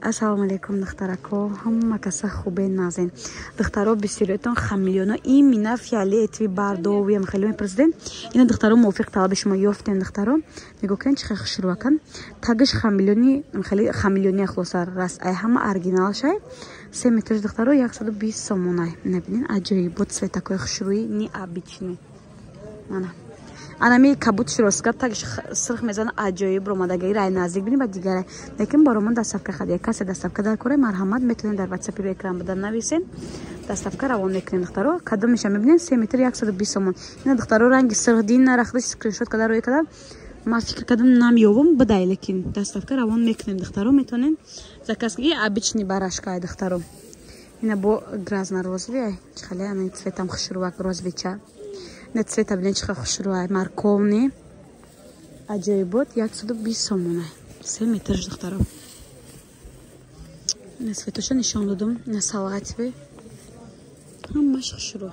Ассалому алейкум, духтарако. Ҳама каса хубен назин. Духтаро бисёритон хамилёно имина фиолетови бардови ам хеле мепрасиден. Ина духтаро мувофиқ талаби шумо ёфтем духтаро. Нигоҳ кунед чӣ хушрӯакан. Тагиш хамилёни хеле хамилёни хулоса рас ай ҳама оригинал шай. 3 метр духтаро 120 сомонай. Набинин аҷоибот цветакои хушрӯи необычный. Мана анами кабут широсгар тагиш сирх мезана аҷоиб ромадаги рай наздик бинем ба дигаре. Лекин баромон дастафка хадия касе дастафка дар кори марҳамат метавонед дар WhatsApp ро экран буда нависен. Дастафка равон мекунем духтаро. Кадом меша мебинем 3 метр 120 сомон. Ина духтаро ранги сирхдин нарахда скриншот кадар рӯй кадар. Ма фикр кадам намёбам бадай лекин дастафка равон мекунем духтаро метавонен заказки обычный барашка ай духтаро. Ина бо грязна розовый хеле ани цветам хушрӯак розовича. Не цвета бинен чиха хушрӯай марковни аҷоибот 120 сомонай 3 метр духтаро. Не цветоша нишон додум на салатви ҳамаш хушрӯ.